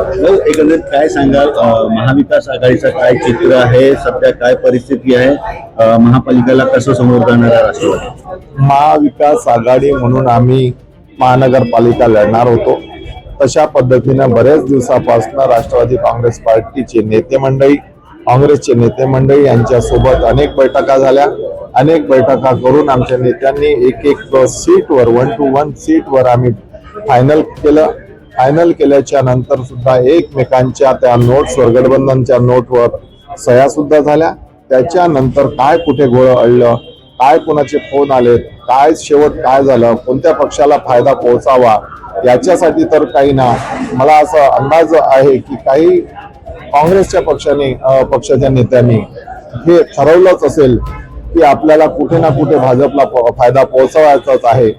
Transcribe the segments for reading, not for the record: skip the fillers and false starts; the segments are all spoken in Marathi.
एकंदरीत काय सांगाल, महाविकास आघाडीचं काय चित्र आहे, सध्या काय परिस्थिती आहे, महापालिकेला कसं समोर जाणार आहे राष्ट्रवादी? महाविकास आघाडी म्हणून आम्ही महानगरपालिका लढणार होतो. तशा पद्धतीनं बऱ्याच दिवसापासून राष्ट्रवादी काँग्रेस पार्टीचे नेते मंडळी, काँग्रेसचे नेते मंडळी यांच्यासोबत अनेक बैठका झाल्या. अनेक बैठका करून आमच्या नेत्यांनी एक एक सीटवर 1 to 1 सीटवर आम्ही फायनल केलं. फायनल केल्याच्या नंतर सुद्धा एकमेकांच्या त्या नोट्सवर, गठबंधनच्या नोटवर सह्या सुद्धा झाल्या. त्याच्यानंतर काय कुठे घोळ अडलं, काय कोणाचे फोन आलेत, काय शेवट काय झालं, कोणत्या पक्षाला फायदा पोहोचावा याच्यासाठी तर काही ना, मला असा अंदाज आहे की काही काँग्रेसच्या पक्षाच्या नेत्यांनी हे ठरवलंच असेल की आपल्याला कुठे ना कुठे भाजपला फायदा पोहोचवायचाच आहे.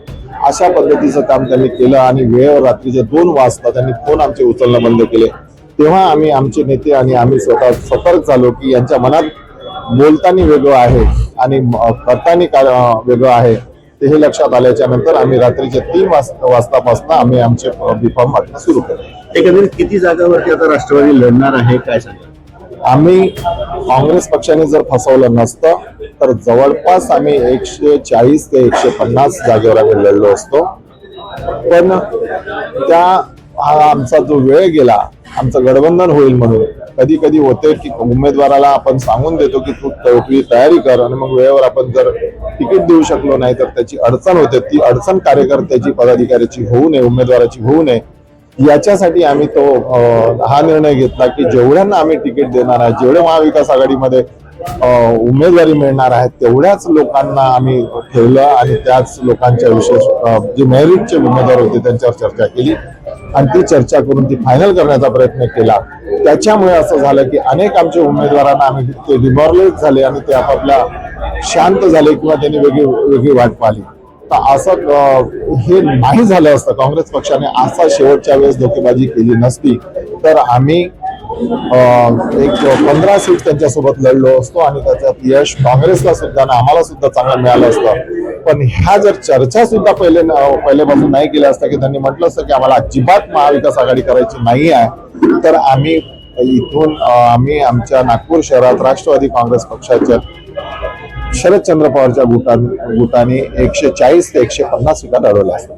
अशा पद्धतीचं काम त्यांनी केलं आणि वेळेवर रात्रीचे 2 वाजता त्यांनी फोन आमचे उचलणं बंद केले. तेव्हा आमचे नेते आणि आम्ही स्वतः सतर्क झालो की यांच्या मनात बोलताना वेगळं आहे आणि करताना वेगळं आहे. ते हे लक्षात आल्याच्या नंतर आम्ही रात्रीचे 3 वाजतापासून आम्ही आमचे बीफॉर्म मागणं सुरू केलं. एकंदरीत किती जागावरती आता राष्ट्रवादी लढणार आहे, काय सांगा? आम्ही काँग्रेस पक्षाने जर फसवलं नसतं तर जवळपास आम्ही 140 ते 150 जागेवर आम्ही लढलो असतो. पण आमचा जो वेळ गेला, आमचं गठबंधन होईल म्हणून कधी कधी होते की उमेदवाराला आपण सांगून देतो की तू तयारी कर आणि मग वेळेवर आपण जर तिकीट देऊ शकलो नाही तर त्याची अडचण होते. ती अडचण कार्यकर्त्याची, पदाधिकाऱ्याची होऊ नये, उमेदवाराची होऊ नये, याच्यासाठी आम्ही हा निर्णय घेतला की जेवढ्यांना आम्ही तिकीट देणार आहे, जेवढे महाविकास आघाडीमध्ये उमेदवारी मिळणार आहेत तेवढ्याच लोकांना आम्ही ठेवलं आणि त्याच लोकांच्या विशेष जे मेरिटचे उमेदवार होते त्यांच्यावर चर्चा केली आणि ती चर्चा करून ती फायनल करण्याचा प्रयत्न केला. त्याच्यामुळे असं झालं की अनेक आमच्या उमेदवारांना आम्ही ते डिमॉरलाइज झाले आणि ते आपापल्या शांत झाले किंवा त्यांनी वेगळी वाट पाहिली. तर असं हे नाही झालं असतं, काँग्रेस पक्षाने असा शेवटच्या वेळेस धोकेबाजी केली नसती तर आम्ही एक 15 सीट त्यांच्यासोबत लढलो असतो आणि त्याच्यात यश काँग्रेसला सुद्धा आणि आम्हाला सुद्धा चांगलं मिळालं असतं. पण ह्या जर चर्चा सुद्धा पहिल्यापासून नाही केल्या असत्या की त्यांनी म्हटलं असतं की आम्हाला अजिबात महाविकास आघाडी करायची नाही आहे, तर आम्ही इथून आमच्या नागपूर शहरात राष्ट्रवादी काँग्रेस पक्षाच्या शरदचंद्र पवारच्या गुटाने 140 ते 150 सीटा लढवल्या असतात.